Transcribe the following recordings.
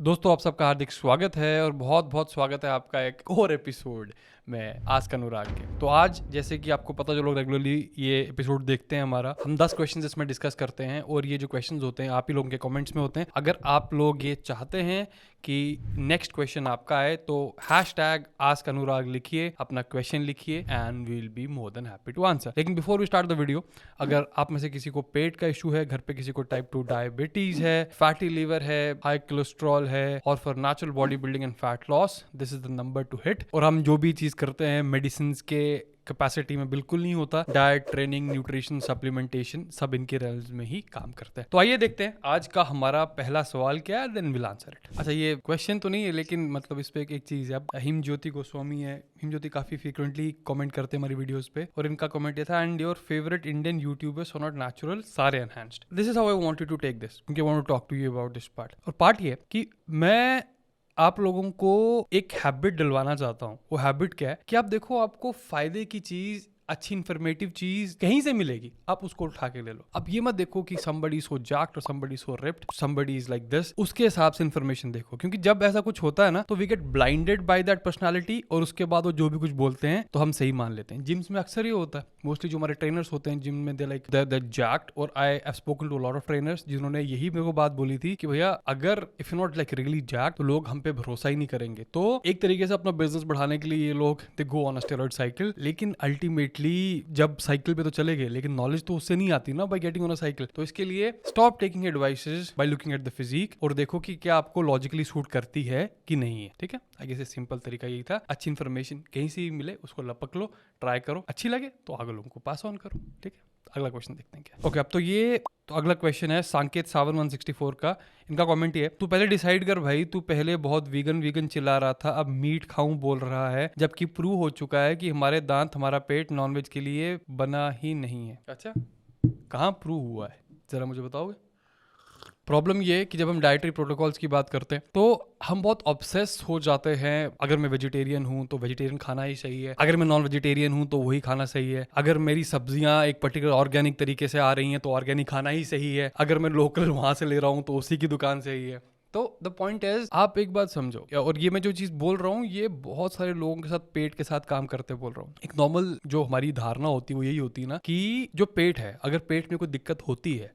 दोस्तों आप सबका हार्दिक स्वागत है और बहुत बहुत स्वागत है आपका एक और एपिसोड में आज का अनुराग के। तो आज जैसे कि आपको पता, जो लोग रेगुलरली ये एपिसोड देखते हैं हमारा, हम 10 क्वेश्चंस इसमें डिस्कस करते हैं और ये जो क्वेश्चंस होते हैं आप ही लोगों के कमेंट्स में होते हैं। अगर आप लोग ये चाहते हैं कि नेक्स्ट क्वेश्चन आपका आए तो #AskAnurag लिखिए, अपना क्वेश्चन लिखिए and we will be more than happy to answer. लेकिन before we start the video, अगर आप में से किसी को पेट का इशू है, घर पे किसी को टाइप 2 डायबिटीज है, फैटी लीवर है, हाई कोलेस्ट्रॉल है और for natural body building and fat loss, this is the number two hit. और हम जो भी चीज करते हैं मेडिसिन के कैपेसिटी में बिल्कुल नहीं होता। डाइट, ट्रेनिंग, न्यूट्रिशन, सप्लीमेंटेशन सब इनके रेल्स में ही काम करते हैं। तो आइए देखते हैं आज का हमारा पहला सवाल क्या है, देन विल आंसर इट। अच्छा, ये क्वेश्चन तो नहीं है लेकिन मतलब इस पे एक चीज है। अब हिमज्योति गोस्वामी है, हिमज्योति काफी फ्रीक्वेंटली कमेंट करते हैं हमारी वीडियोस पे, और इनका कमेंट ये था, and your favourite Indian YouTubers are not natural, सारे enhanced. This is how I wanted to take this, क्योंकि I want to talk to you about this part. और पार्ट ये है कि मैं आप लोगों को एक हैबिट डलवाना चाहता हूं। वो हैबिट क्या है कि आप देखो, आपको फायदे की चीज, अच्छी इंफॉर्मेटिव चीज कहीं से मिलेगी, आप उसको उठा के ले लो। अब ये मत देखो कि somebody is so jacked और somebody is so ripped, somebody is like this, उसके हिसाब से इंफॉर्मेशन देखो। क्योंकि जब ऐसा कुछ होता है ना तो we get blinded by that personality, और उसके बाद वो जो भी कुछ बोलते हैं तो हम सही मान लेते हैं। जिम्स में अक्सर ये होता है, मोस्टली जो हमारे ट्रेनर्स होते हैं जिम में, दे लाइक दे जैक्ड। और I have spoken to a lot of trainers जिन्होंने यही मेरे को बात बोली थी कि भैया अगर if you not like really jacked तो लोग हम पे भरोसा ही नहीं करेंगे। तो एक तरीके से अपना बिजनेस बढ़ाने के लिए ये लोग they go on a steroid cycle, लेकिन अल्टीमेटली जब साइकिल पे तो चले गए लेकिन नॉलेज तो उससे नहीं आती ना by getting on a cycle. तो इसके लिए stop taking advices by looking at the physique, और देखो कि क्या आपको लॉजिकली सूट करती है कि नहीं है। ठीक है, आगे से सिंपल तरीका यही था। अच्छी इंफॉर्मेशन कहीं से भी मिले उसको लपक लो, ट्राई करो, अच्छी लगे तो आगे लोगों को पास ऑन करो। ठीक है, अगला क्वेश्चन देखते हैं क्या। ओके, अब तो अगला क्वेश्चन है सांकेत सावन 164 का। इनका कमेंट ये है, तू पहले डिसाइड कर भाई, तू पहले बहुत वीगन चिल्ला रहा था, अब मीट खाऊं बोल रहा है, जबकि प्रूव हो चुका है कि हमारे दांत, हमारा पेट नॉनवेज के लिए बना ही नहीं है। अच्छा, कहाँ प्रूव हुआ है, जरा मुझे बताओगे? प्रॉब्लम ये है कि जब हम डाइटरी प्रोटोकॉल्स की बात करते हैं तो हम बहुत ऑब्सेस हो जाते हैं। अगर मैं वेजिटेरियन हूं तो वेजिटेरियन खाना ही सही है, अगर मैं नॉन वेजिटेरियन हूं तो वही खाना सही है, अगर मेरी सब्जियां एक पर्टिकुलर ऑर्गेनिक तरीके से आ रही हैं तो ऑर्गेनिक खाना ही सही है, अगर मैं लोकल वहां से ले रहा हूं तो उसी की दुकान से ही है। तो द पॉइंट इज, आप एक बात समझो, और ये मैं जो चीज बोल रहा हूँ ये बहुत सारे लोगों के साथ पेट के साथ काम करते बोल रहा हूँ। एक नॉर्मल जो हमारी धारणा होती है वो यही होती है ना कि जो पेट है, अगर पेट में कोई दिक्कत होती है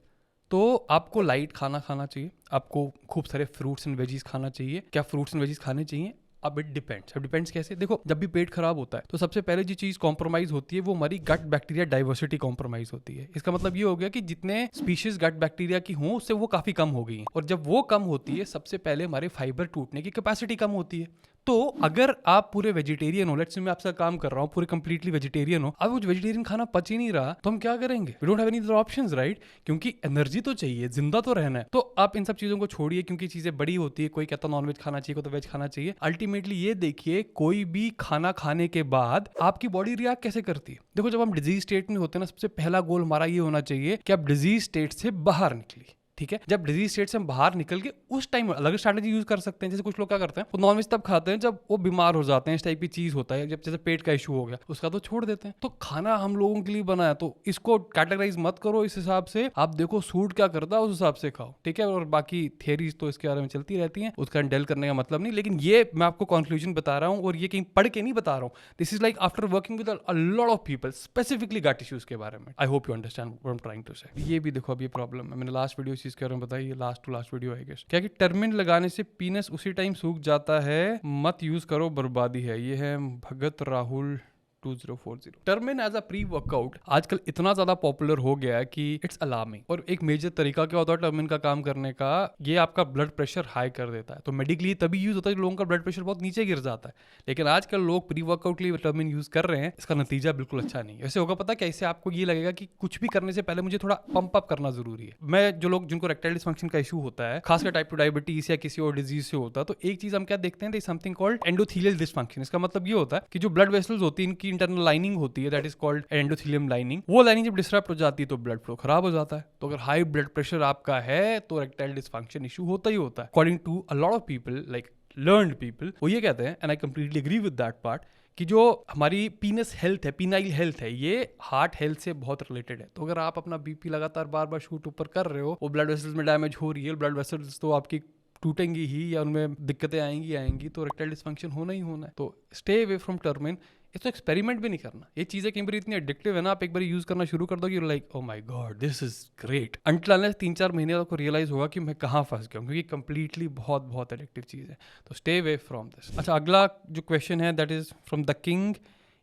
तो आपको लाइट खाना खाना चाहिए, आपको खूब सारे फ्रूट्स एंड वेजीज खाना चाहिए। क्या फ्रूट्स एंड वेजीज खाने चाहिए? अब इट डिपेंड्स। अब डिपेंड्स कैसे? देखो, जब भी पेट खराब होता है तो सबसे पहले जो चीज कॉम्प्रोमाइज होती है वो हमारी गट बैक्टीरिया डाइवर्सिटी कॉम्प्रोमाइज होती है। इसका मतलब ये हो गया कि जितने स्पीशीज गट बैक्टीरिया की हों उससे वो काफी कम हो गई हैं, और जब वो कम होती है सबसे पहले हमारे फाइबर टूटने की कैपेसिटी कम होती है। तो अगर आप पूरे वेजिटेरियन हो, लेट्स से मैं आपसे काम कर रहा हूँ, पूरे कंप्लीटली वेजिटेरियन हो, अब वो वेजिटेरियन खाना पच ही नहीं रहा तो हम क्या करेंगे? We don't have any other options, right? क्योंकि एनर्जी तो चाहिए, जिंदा तो रहना है। तो आप इन सब चीजों को छोड़िए, क्योंकि चीजें बड़ी होती है। कोई कहता नॉनवेज खाना चाहिए, कोई तो वेज खाना चाहिए। अल्टीमेटली ये देखिए, कोई भी खाना खाने के बाद आपकी बॉडी रिएक्ट कैसे करती है। देखो, जब हम डिजीज स्टेट में होते हैं ना, सबसे पहला गोल हमारा ये होना चाहिए कि आप डिजीज स्टेट से बाहर निकलिए। ठीक है, जब डिजीज स्टेट से हम बाहर निकल के उस टाइम अलग स्ट्रैटेजी यूज कर सकते हैं। जैसे कुछ लोग क्या करते हैं, वो नॉनवेज तब खाते हैं जब वो बीमार हो जाते हैं, इस टाइप की चीज होता है। जब जैसे पेट का इशू हो गया उसका तो छोड़ देते हैं। तो खाना हम लोगों के लिए बना है, तो इसको कैटेगराइज मत करो इस हिसाब से। आप देखो सूट क्या करता है उस हिसाब से खाओ। ठीक है, और बाकी थियरीज तो इसके बारे में चलती रहती हैं, उसका डेल करने का मतलब नहीं। लेकिन ये मैं आपको कंक्लूजन बता रहा हूँ, और ये कहीं पढ़ के नहीं बता रहा हूँ। This is like after working with a lot of people, specifically gut issues के बारे में। I hope you understand what I am trying to say. ये भी देखो, अब ये प्रॉब्लम है, मैंने लास्ट वीडियो चीज के बारे में बताई, लास्ट टू लास्ट वीडियो है क्या कि टर्मिन लगाने से पीनस उसी टाइम सूख जाता है, मत यूज करो, बर्बादी है। ये है भगत राहुल 2040। टर्मिन एज अ प्री वर्कआउट आजकल इतना ज्यादा पॉपुलर हो गया है कि इट्स अलार्मिंग। और एक मेजर तरीका क्या होता है टर्मिन का काम करने का, ये आपका ब्लड प्रेशर हाई कर देता है। तो मेडिकली तभी यूज होता है लोगों का ब्लड प्रेशर बहुत नीचे गिर जाता है। लेकिन आजकल लोग प्री वर्कआउट के लिए टर्मिन यूज कर रहे हैं, इसका नतीजा बिल्कुल अच्छा नहीं है। वैसे होगा पता क्या, इससे आपको ये लगेगा कि कुछ भी करने से पहले मुझे थोड़ा पंप अप करना जरूरी है। मैं जो लोग जिनको इरेक्टाइल डिसफंक्शन का इशू होता है, खासकर टाइप 2 डायबिटीज या किसी और डिजीज से होता है, तो एक चीज हम क्या देखते हैं, समथिंग कॉल्ड एंडोथेलियल डिसफंक्शन। इसका मतलब ये होता है कि जो ब्लड वेसल्स होती है, इनकी इंटरनल लाइनिंग होती है, that is called endothelium lining. वो लाइनिंग जब डिस्टर्ब हो जाती है तो ब्लड फ्लो खराब हो जाता है। तो अगर हाई ब्लड प्रेशर आपका है तो इरेक्टाइल डिसफंक्शन इशू होता ही होता है। According to a lot of people, like learned people, वो ये कहते हैं, and I completely agree with that part, कि जो हमारी पीनस हेल्थ है, पीनाइल हेल्थ है, ये हार्ट हेल्थ से बहुत रिलेटेड है। तो अगर आप अपना बीपी लगातार बार बार शूट ऊपर कर रहे हो, वो ब्लड वेसल्स में डैमेज हो रही है। ब्लड वेसल्स तो आपकी टूटेंगी ही या उनमें दिक्कतें आएंगी तो इरेक्टाइल डिसफंक्शन होना ही होना है। तो स्टे अवे फ्रॉम टर्मिन। इसको एक्सपेरिमेंट भी नहीं करना। ये चीज़ें कई बार इतनी एडिक्टिव है ना, आप एक बार यूज़ करना शुरू कर दो कि like oh my God this is great, until unless 3-4 महीने आपको रियलाइज होगा कि मैं कहाँ फंस गया हूँ, क्योंकि कंप्लीटली बहुत बहुत एडिक्टिव चीज़ है। तो स्टे अवे फ्रॉम दिस। अच्छा, अगला जो क्वेश्चन है that is from the king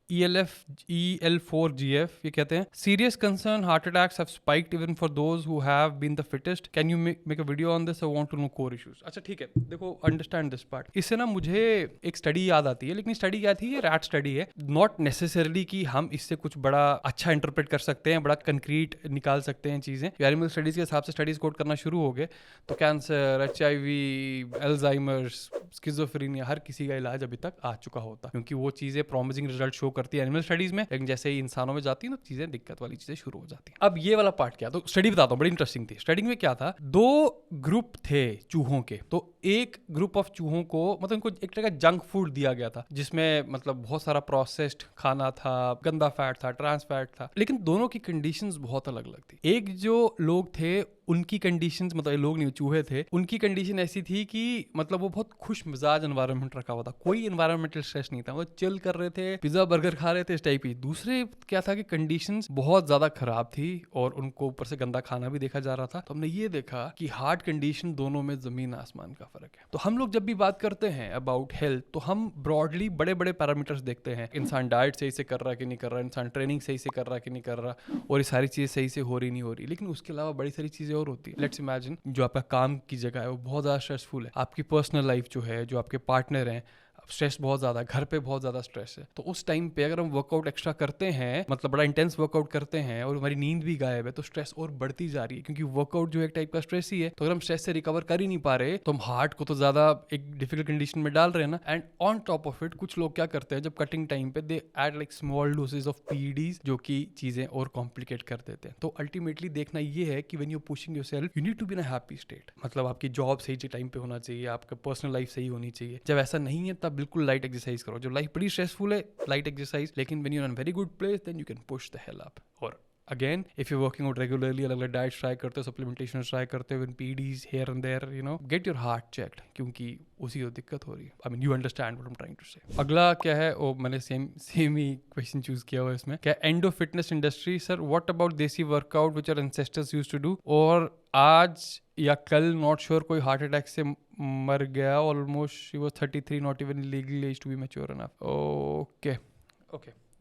EL4GF। ये कहते हैं serious concern, heart attacks have spiked even for those who have been the fittest, can you make a video on this, I want to know core issues. अच्छा ठीक है, देखो understand this part. इससे ना मुझे एक स्टडी याद आती है, लेकिन स्टडी क्या थी, ये रैट स्टडी है। नॉट नेसेसरली कि हम इससे कुछ बड़ा अच्छा इंटरप्रेट कर सकते हैं, बड़ा कंक्रीट निकाल सकते हैं चीज़ें। एनिमल स्टडीज के हिसाब से स्टडीज कोट करना शुरू हो गए तो कैंसर, HIV, अल्जाइमर्स, स्किज़ोफ्रेनिया, हर किसी का इलाज अभी तक आ चुका होता, क्योंकि वो चीज़ें प्रॉमिसिंग रिजल्ट शो करती है एनिमल स्टडीज में, लेकिन जैसे ही इंसानों में जाती है ना चीजें, दिक्कत वाली चीजें शुरू हो जाती हैं। अब ये वाला पार्ट क्या, तो स्टडी बताता हूँ, बड़ी इंटरेस्टिंग थी। स्टडी में क्या था, 2 ग्रुप थे चूहों के। तो एक ग्रुप ऑफ चूहों को मतलब इनको एक तरह का जंक फूड दिया गया था, जिसमें मतलब बहुत सारा प्रोसेस्ड खाना था, गंदा फैट था, ट्रांस फैट था, लेकिन दोनों की कंडीशंस बहुत अलग अलग थी। एक जो लोग थे उनकी कंडीशंस, मतलब ये लोग नहीं, चूहे थे, उनकी कंडीशन ऐसी थी कि मतलब वो बहुत खुश मिजाज एनवायरनमेंट रखा हुआ था, कोई एनवायरमेंटल स्ट्रेस नहीं था, वो चिल कर रहे थे, पिज्जा बर्गर खा रहे थे, इस टाइप की। दूसरे क्या था कि कंडीशंस बहुत ज्यादा खराब थी और उनको ऊपर से गंदा खाना भी देखा जा रहा था। तो हमने ये देखा कि हार्ट कंडीशन दोनों में जमीन आसमान का फर्क है। तो हम लोग जब भी बात करते हैं अबाउट हेल्थ, तो हम ब्रॉडली बड़े बड़े पैरामीटर्स देखते हैं, इंसान डाइट सही से कर रहा है कि नहीं कर रहा, इंसान ट्रेनिंग सही से कर रहा है कि नहीं कर रहा, और ये सारी चीजें सही से हो रही नहीं हो रही। लेकिन उसके अलावा बड़ी सारी चीजें और होती है। लेट्स इमेजिन जो आपका काम की जगह है वो बहुत ज़्यादा स्ट्रेसफुल है, आपकी पर्सनल लाइफ जो है, जो आपके पार्टनर हैं, स्ट्रेस बहुत ज़्यादा, घर पे बहुत ज़्यादा स्ट्रेस है। तो उस टाइम पे अगर हम वर्कआउट एक्स्ट्रा करते हैं, मतलब बड़ा इंटेंस वर्कआउट करते हैं और हमारी नींद भी गायब है, तो स्ट्रेस और बढ़ती जा रही है, क्योंकि वर्कआउट जो एक टाइप का स्ट्रेस ही है। तो अगर हम स्ट्रेस से रिकवर कर ही नहीं पा रहे तो हम हार्ट को तो ज़्यादा एक डिफिकल्ट कंडीशन में डाल रहे हैं ना। And on top of it कुछ लोग क्या करते हैं, जब कटिंग टाइम पे they add like small dosage of PEDs, जो कि चीज़ें और कॉम्प्लिकेट कर देते हैं। तो अल्टीमेटली देखना ये है कि when you pushing yourself, you need to be in a happy state, मतलब आपकी जॉब सही टाइम पे होना चाहिए, आपका पर्सनल लाइफ सही होनी चाहिए। जब ऐसा नहीं है तब बिल्कुल लाइट एक्सरसाइज करो। जो लाइफ बड़ी स्ट्रेसफुल है, लाइट एक्सरसाइज, लेकिन when you are in very good place then you can push the hell up. और again if you working out regularly, अलग अलग डाइट ट्राई करते हो, सप्लीमेंटेशन ट्राई करते हो, PEDs here and there, you know, get your heart checked, क्योंकि उसी को दिक्कत हो रही है। I mean you understand what I am trying to say. अगला क्या है, वो मैंने सेम ही क्वेश्चन चूज किया हुआ है इसमें, क्या एंडो fitness industry, sir what about desi workout which our ancestors used to do, और आज या कल नॉट श्योर कोई हार्ट अटैक से मर गया, almost she was 33, not even legal age to be mature enough. Okay,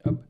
अब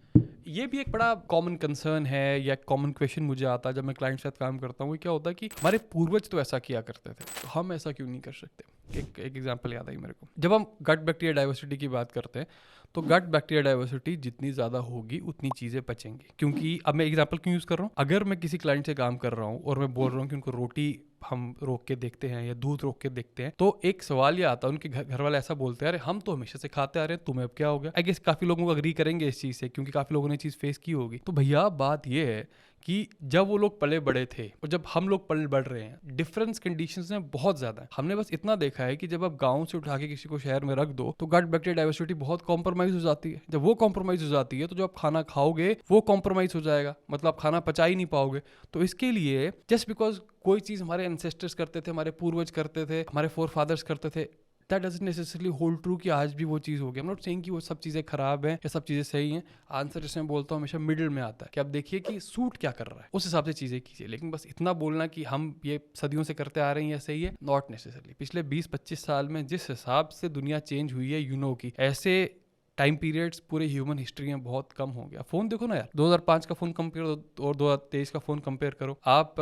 ये भी एक बड़ा कॉमन कंसर्न है या कॉमन क्वेश्चन मुझे आता है जब मैं क्लाइंट के साथ काम करता हूँ। क्या होता है कि हमारे पूर्वज तो ऐसा किया करते थे, तो हम ऐसा क्यों नहीं कर सकते। एक एग्जांपल याद आई मेरे को, जब हम गट बैक्टीरिया डाइवर्सिटी की बात करते हैं, तो गट बैक्टीरिया डाइवर्सिटी जितनी ज़्यादा होगी उतनी चीज़ें पचेंगी। क्योंकि अब मैं एग्जांपल क्यों यूज़ कर रहा हूँ, अगर मैं किसी क्लाइंट से काम कर रहा हूँ और मैं बोल रहा हूँ कि उनको रोटी हम रोक के देखते हैं या दूध रोक के देखते हैं, तो एक सवाल ये आता है, उनके घर वाले ऐसा बोलते हैं, अरे हम तो हमेशा से खाते आ रहे हैं, तुम्हें अब क्या हो गया। आई गेस काफ़ी लोगों को अग्री करेंगे इस चीज़ से, क्योंकि काफ़ी लोगों ने चीज़ फेस की होगी। तो भैया बात ये है कि जब वो लोग पले बड़े थे और जब हम लोग पले बढ़ रहे हैं, डिफरेंस कंडीशंस में बहुत ज्यादा है। हमने बस इतना देखा है कि जब आप गांव से उठा के किसी को शहर में रख दो तो गट बैक्टीरिया डाइवर्सिटी बहुत कॉम्प्रोमाइज हो जाती है। जब वो कॉम्प्रोमाइज हो जाती है तो जो आप खाना खाओगे वो कॉम्प्रोमाइज हो जाएगा, मतलब आप खाना पचा ही नहीं पाओगे। तो इसके लिए जस्ट बिकॉज कोई चीज हमारे एंसेस्टर्स करते थे, हमारे पूर्वज करते थे, हमारे फोर फादर्स करते थे, that doesn't necessarily hold true कि आज भी वो चीज़ होगी। आई एम नॉट सेइंग कि वो सब चीज़ें खराब हैं या सब चीज़ें सही हैं। आंसर इसमें बोलता हूँ हमेशा मिडिल में आता है कि आप देखिए कि सूट क्या कर रहा है, उस हिसाब से चीज़ें कीजिए। लेकिन बस इतना बोलना कि हम ये सदियों से करते आ रहे हैं या सही है, नॉट नेसेसरली। पिछले 20-25 साल में जिस हिसाब से दुनिया चेंज हुई है, यू नो की ऐसे टाइम पीरियड्स पूरे ह्यूमन हिस्ट्री में बहुत कम हो गया। फोन देखो ना यार, 2005 का फोन कंपेयर और 2023 का फोन कंपेयर करो आप।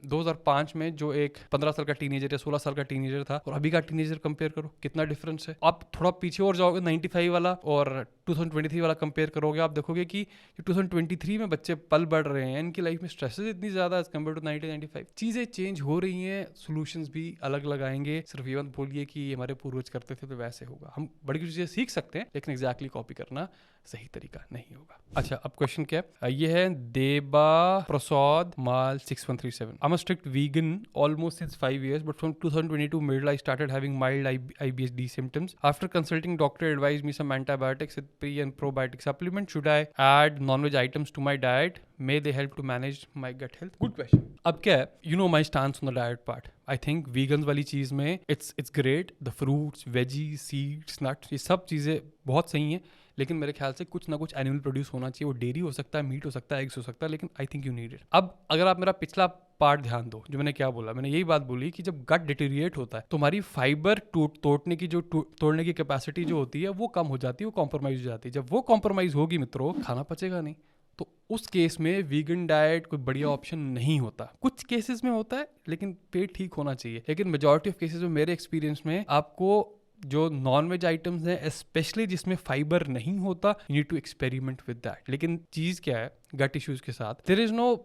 2005 में जो एक 15 साल का टीनेजर या 16 साल का टीनेजर था और अभी का टीनेजर कंपेयर करो, कितना डिफरेंस है। आप थोड़ा पीछे और जाओगे, 95 वाला और 2023 वाला कंपेयर करोगे, आप देखोगे कि 2023 में बच्चे पल बढ़ रहे हैं, इनकी लाइफ में स्ट्रेसेस इतनी ज्यादा एज कम्पेयर टू 1995। चीजें चेंज हो रही हैं, सोल्यूशंस भी अलग अलग आएंगे। सिर्फ ये मत बोलिए कि हमारे पूर्वज करते थे तो वैसे होगा। हम बड़ी कुछ चीजें सीख सकते हैं, लेकिन एग्जैक्टली कॉपी करना सही तरीका नहीं होगा। अच्छा, अब क्वेश्चन क्या है, ये है देबा प्रसाद माल 6137। I am a strict vegan almost since 5 years, but from 2022 middle I started having mild IBS-D symptoms. After consulting doctor advised me some antibiotics with pre and probiotic supplement. Should I add non-veg items to my diet? May they help to manage my gut health? Good question. अब क्या है, you know my stance on the diet part. I think vegans वाली चीज़ में it's great, the fruits, veggies, seeds, nuts, ये सब चीज़ें बहुत सही हैं, लेकिन मेरे ख्याल से कुछ ना कुछ एनिमल प्रोड्यूस होना चाहिए। वो डेयरी हो सकता है, मीट हो सकता है, एग्स हो सकता है, लेकिन I think you need it. अब अगर आप मेरा पिछला पार्ट ध्यान दो, जो मैंने क्या बोला, मैंने यही बात बोली कि जब गट डिटेरिएट होता है तो हमारी फाइबर तोड़ने की कैपेसिटी जो होती है वो कम हो जाती है, वो कॉम्प्रोमाइज हो जाती है। जब वो कॉम्प्रोमाइज होगी मित्रों, खाना पचेगा नहीं। तो उस केस में वीगन डाइट कोई बढ़िया ऑप्शन नहीं होता। कुछ केसेस में होता है, लेकिन पेट ठीक होना चाहिए। लेकिन मेजॉरिटी ऑफ केसेस में मेरे एक्सपीरियंस में आपको जो नॉन वेज आइटम्स हैं, स्पेशली जिसमें फाइबर नहीं होता, you need to experiment with that. लेकिन चीज़ क्या है गट इश्यूज के साथ, there is no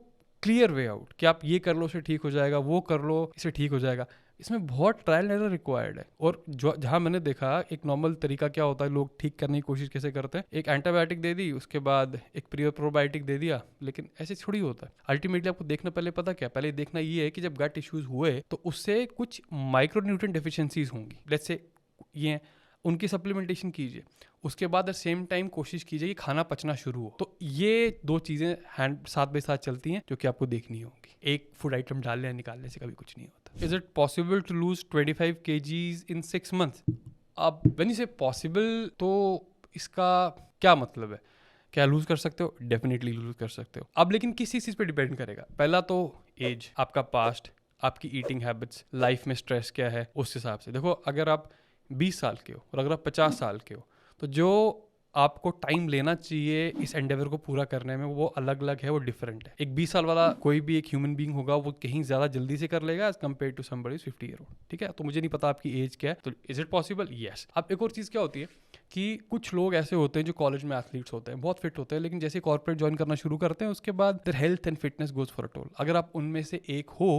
clear way out कि आप ये कर लो इससे ठीक हो जाएगा, वो कर लो इससे ठीक हो जाएगा। इसमें बहुत ट्रायल एरर रिक्वायर्ड है। और जो जहाँ मैंने देखा, एक नॉर्मल तरीका क्या होता है, लोग ठीक करने की कोशिश कैसे करते हैं, एक एंटीबायोटिक दे दी, उसके बाद एक प्रोबायोटिक दे दिया, लेकिन ऐसे थोड़ी होता है। अल्टीमेटली आपको देखना पहले पता क्या, पहले देखना ये है कि जब गट इश्यूज हुए तो उससे कुछ माइक्रोन्यूट्रिएंट डेफिशिएंसीज होंगी, लेट्स से ये, उनकी सप्लीमेंटेशन कीजिए। उसके बाद एट सेम टाइम कोशिश कीजिए कि खाना पचना शुरू हो। तो ये दो चीज़ें हैंड साथ बाय साथ चलती हैं जो कि आपको देखनी होगी। एक फूड आइटम डालने या निकालने से कभी कुछ नहीं होता। Is it possible to lose 25 kgs इन 6 months? अब व्हेन यू से पॉसिबल, तो इसका क्या मतलब है? क्या लूज़ कर सकते हो? डेफिनेटली लूज़ कर सकते हो। अब लेकिन किसी चीज़ पे डिपेंड करेगा। पहला तो एज, आपका पास्ट, आपकी ईटिंग हैबिट्स, लाइफ में स्ट्रेस क्या है, उस हिसाब से देखो। अगर आप 20 साल के हो और अगर आप 50 साल के हो, तो जो आपको टाइम लेना चाहिए इस एंडेवर को पूरा करने में, वो अलग अलग है, वो डिफरेंट है। एक 20 साल वाला कोई भी एक ह्यूमन बीइंग होगा, वो कहीं ज़्यादा जल्दी से कर लेगा age compare to somebody 50 year old। ठीक है, तो मुझे नहीं पता आपकी एज क्या है, तो इज इट पॉसिबल? यस। अब एक और चीज़ क्या होती है कि कुछ लोग ऐसे होते हैं जो कॉलेज में एथलीट्स होते हैं, बहुत फिट होते हैं, लेकिन जैसे कॉर्पोरेट ज्वाइन करना शुरू करते हैं, उसके बाद their health and fitness goes for a toll. अगर आप उनमें से एक हो,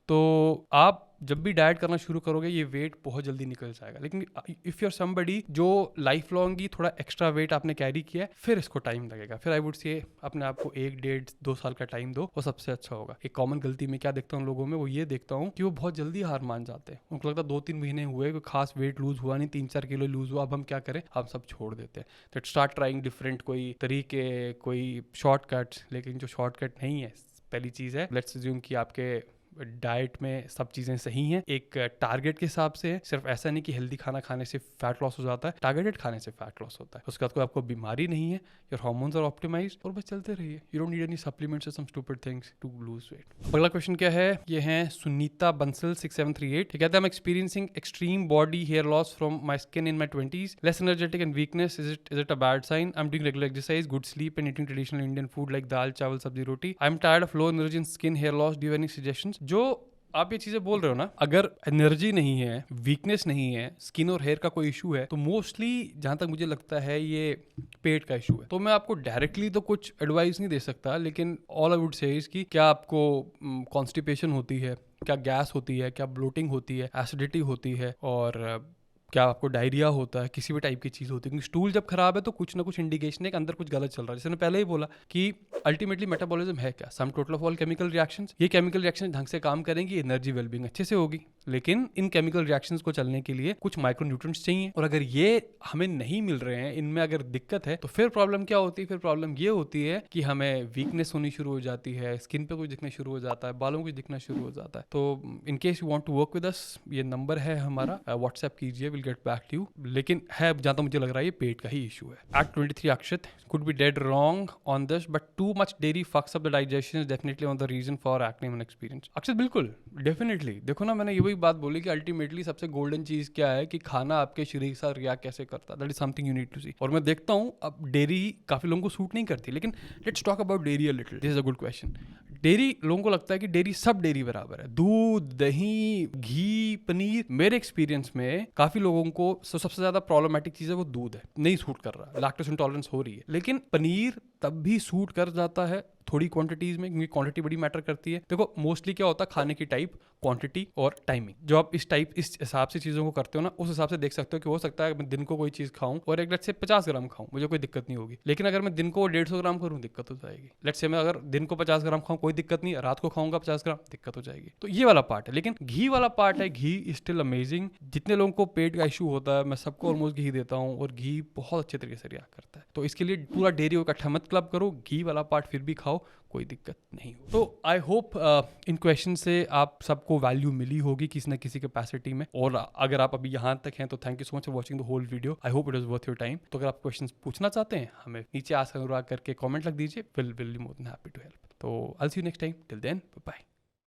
तो आप जब भी डाइट करना शुरू करोगे, ये वेट बहुत जल्दी निकल जाएगा। लेकिन इफ़ यूर समबडी जो लाइफ लॉन्ग ही थोड़ा एक्स्ट्रा वेट आपने कैरी किया है, फिर इसको टाइम लगेगा। फिर आई वुड से अपने आप को 1, 1.5, 2 साल का टाइम दो, वो सबसे अच्छा होगा। एक कॉमन गलती में क्या देखता हूँ लोगों में, वो ये देखता हूँ कि वो बहुत जल्दी हार मान जाते हैं। उनको लगता है 2-3 महीने हुए, कोई खास वेट लूज हुआ नहीं, 3-4 किलो लूज हुआ, अब हम क्या करें, हम सब छोड़ देते हैं। तो स्टार्ट ट्राइंग डिफरेंट कोई तरीके, कोई शॉर्टकट्स। लेकिन जो शॉर्टकट नहीं है, पहली चीज़ है, लेट्स अज्यूम कि आपके डाइट में सब चीज़ें सही हैं, एक टारगेट के हिसाब से है। सिर्फ ऐसा नहीं कि हेल्दी खाना खाने से फैट लॉस हो जाता है, टारगेटेड खाने से फैट लॉस होता है। उसके बाद कोई आपको बीमारी नहीं है, योर हार्मोन्स आर ऑप्टिमाइज्ड, और बस चलते रहिए। You don't need any supplements और some stupid things to lose weight. अगला क्वेश्चन क्या है, ये है सुनीता बंसल 6738। कहते हैं, I am experiencing extreme body hair loss from my skin in my 20s, less energetic and weakness, is it a bad sign? I am doing regular exercise, good sleep and eating traditional Indian food like dal, chawal, sabzi, roti. I am tired of low energy skin hair loss, do you have any suggestions? जो आप ये चीज़ें बोल रहे हो ना, अगर energy नहीं है, वीकनेस नहीं है, स्किन और हेयर का कोई इशू है, तो मोस्टली जहाँ तक मुझे लगता है ये पेट का इशू है। तो मैं आपको डायरेक्टली तो कुछ एडवाइस नहीं दे सकता, लेकिन all I would say is कि क्या आपको कॉन्स्टिपेशन होती है, क्या गैस होती है, क्या ब्लोटिंग होती है, एसिडिटी होती है, और क्या आपको डायरिया होता है, किसी भी टाइप की चीज़ होती है। क्योंकि स्टूल जब खराब है तो कुछ ना कुछ इंडिकेशन है कि अंदर कुछ गलत चल रहा है। जैसे मैंने पहले ही बोला कि अल्टीमेटली मेटाबॉलिज्म है क्या, sum total of all chemical reactions. ये केमिकल रिएक्शन ढंग से काम करेंगी, एनर्जी वेलबींग अच्छे से होगी, लेकिन इन केमिकल रिएक्शंस को चलने के लिए कुछ माइक्रोन्यूट्रिएंट्स चाहिए, और अगर ये हमें नहीं मिल रहे हैं, इनमें अगर दिक्कत है, तो फिर प्रॉब्लम क्या होती है? फिर प्रॉब्लम ये होती है कि हमें वीकनेस होनी शुरू हो जाती है, स्किन पे कुछ दिखना शुरू हो जाता है, बालों कुछ दिखना शुरू हो जाता है। तो in case you want to work with us, ये नंबर है हमारा, व्हाट्सएप कीजिए, will get back to you. लेकिन है, जहाँ तक मुझे लग रहा है, ये पेट का ही इशू है। At 23 Akshit, could be dead wrong on this, but too much dairy fucks up the digestion is definitely one of the reason for acne in experience. अक्षित बिल्कुल, डेफिनेटली। देखो ना, मैंने ये वही बात बोली कि अल्टीमेटली सबसे गोल्डन चीज क्या है कि खाना आपके शरीर के साथ रिएक्ट कैसे करता है, that is something you need to see. और मैं देखता हूँ अब डेयरी काफी लोगों को सूट नहीं करती, लेकिन let's talk about dairy a little. This is a good question. Dairy, लोगों को लगता है कि डेयरी, सब डेयरी बराबर है, दूध, दही, घी, पनीर। मेरे एक्सपीरियंस में काफी लोगों को सबसे ज्यादा प्रॉब्लमेटिक चीज है वो दूध है, नहीं सूट कर रहा, लैक्टोज इंटॉलरेंस हो रही है। लेकिन पनीर तब भी सूट कर जाता है थोड़ी क्वांटिटीज में, क्योंकि क्वांटिटी बड़ी मैटर करती है। देखो मोस्टली क्या होता है, खाने की टाइप, क्वांटिटी और टाइमिंग। जो आप इस हिसाब से चीज़ों को करते हो ना, उस हिसाब से देख सकते हो कि हो सकता है मैं दिन को कोई चीज़ खाऊं और एक लेट्स से 50 ग्राम खाऊं, मुझे कोई दिक्कत नहीं होगी। लेकिन अगर मैं दिन को 150 ग्राम करूं, दिक्कत हो जाएगी। लेट्स से मैं अगर दिन को 50 ग्राम खाऊं, कोई दिक्कत नहीं, रात को खाऊंगा 50 ग्राम, दिक्कत हो जाएगी। तो ये वाला पार्ट है। लेकिन घी वाला पार्ट है, घी इज स्टिल अमेजिंग। जितने लोगों को पेट का इशू होता है, मैं सबको ऑलमोस्ट घी देता हूँ, और घी बहुत अच्छे तरीके से रिएक्ट करता है। तो इसके लिए पूरा डेयरी को इकट्ठा मत क्लब करो, घी वाला पार्ट फिर भी खाओ, कोई दिक्कत नहीं हो। तो आई होप इन क्वेश्चन से आप सबको वैल्यू मिली होगी किसी न किसी कैपेसिटी में। और अगर आप अभी यहाँ तक हैं तो thank you so much for watching the whole video. I hope it was worth your time. तो अगर आप क्वेश्चन पूछना चाहते हैं हमें नीचे आस्क अनुराग करके कॉमेंट लग दीजिए, will be more than happy to help. तो I see you next time, till then bye.